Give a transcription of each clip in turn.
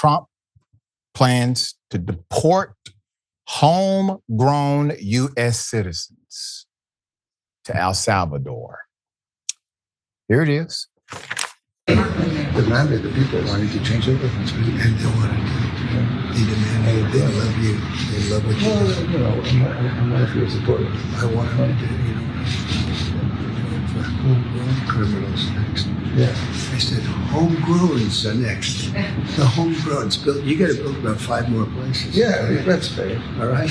Trump plans to deport homegrown U.S. citizens to El Salvador. Here it is. Demanded the people wanted to change everything, and they wanted to. They demanded, they love you, they love what you do. You know, I'm not here to support them. I want them to do, you know, homegrown criminals next. Yeah. I said, homegrowns are next. The homegrown's built. You got to build about 5 more places. Yeah, that's fair. All right.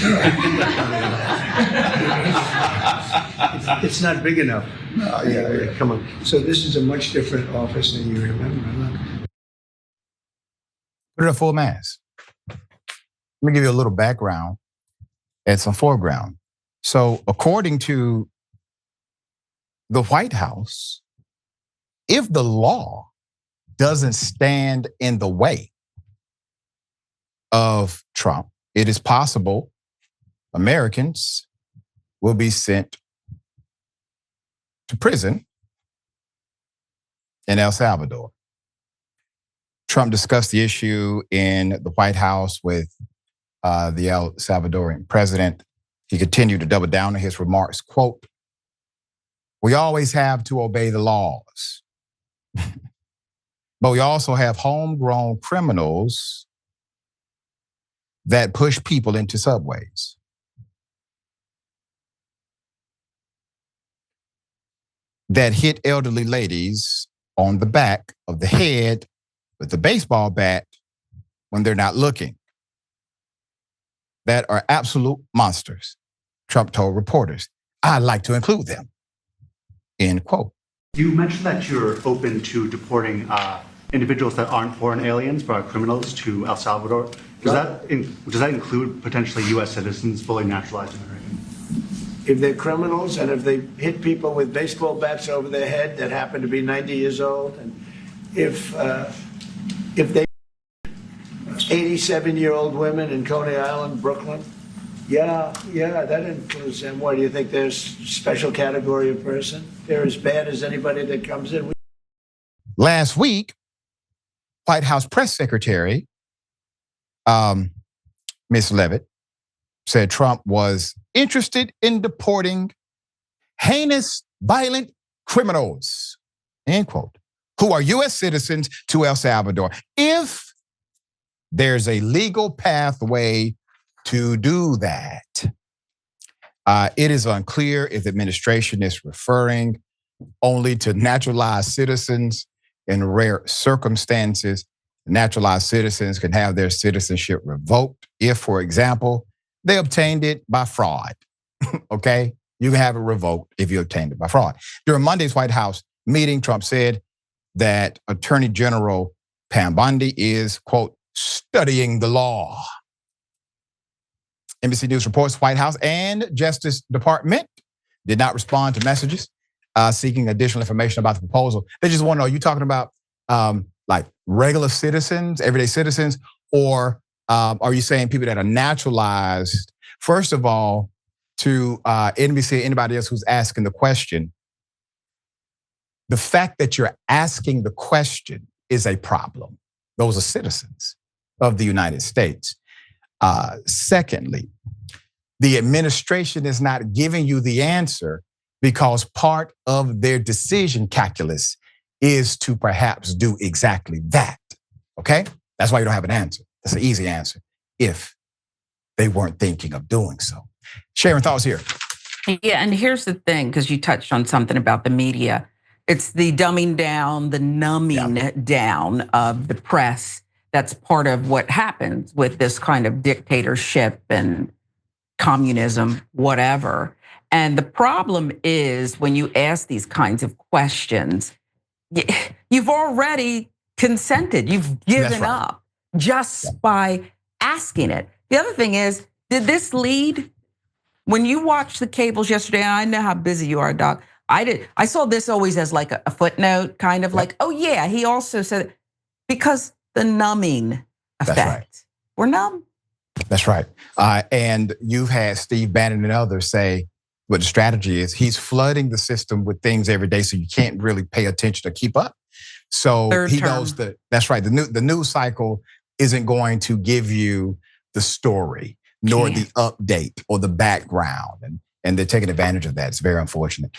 It's not big enough. No, yeah. Come on. So this is a much different office than you remember. Put it at full mass. Let me give you a little background and some foreground. So according to the White House, if the law doesn't stand in the way of Trump, it is possible Americans will be sent to prison in El Salvador. Trump discussed the issue in the White House with the El Salvadorian president. He continued to double down on his remarks, quote, "We always have to obey the laws, but we also have homegrown criminals that push people into subways. That hit elderly ladies on the back of the head with a baseball bat when they're not looking. That are absolute monsters," Trump told reporters. "I'd like to include them," end quote. You mentioned that you're open to deporting individuals that aren't foreign aliens but are criminals to El Salvador. Does that include potentially U.S. citizens, fully naturalized Americans? If they're criminals and if they hit people with baseball bats over their head that happen to be 90 years old, and if they 87-year-old women in Coney Island, Brooklyn, yeah, that includes them. What do you think? There's a special category of person? They're as bad as anybody that comes in. Last week, White House press secretary, Ms. Leavitt, said Trump was interested in deporting heinous, violent criminals, end quote, who are U.S. citizens to El Salvador, if there's a legal pathway to do that. It is unclear if the administration is referring only to naturalized citizens in rare circumstances. Naturalized citizens can have their citizenship revoked if, for example, they obtained it by fraud, okay? You can have it revoked if you obtained it by fraud. During Monday's White House meeting, Trump said that Attorney General Pam Bondi is, quote, studying the law. NBC News reports White House and Justice Department did not respond to messages seeking additional information about the proposal. They just want to know, are you talking about like regular citizens, everyday citizens, or are you saying people that are naturalized? First of all, to NBC, anybody else who's asking the question, the fact that you're asking the question is a problem. Those are citizens of the United States. Secondly, the administration is not giving you the answer because part of their decision calculus is to perhaps do exactly that, okay? That's why you don't have an answer. That's an easy answer if they weren't thinking of doing so. Sharon, thoughts here? Yeah, and here's the thing, because you touched on something about the media. It's the dumbing down, the numbing down of the press. That's part of what happens with this kind of dictatorship and communism, whatever. And the problem is when you ask these kinds of questions, you've already consented, you've given up just by asking it. The other thing is, did this lead, when you watched the cables yesterday, I know how busy you are, Doc. I saw this always as like a footnote, kind of like, oh yeah, he also said, because the numbing effect. That's right. We're numb. That's right. And you've had Steve Bannon and others say what the strategy is. He's flooding the system with things every day, so you can't really pay attention to keep up. So he knows that. That's right. The news cycle isn't going to give you the story, nor Yeah. the update or the background. And they're taking advantage of that. It's very unfortunate.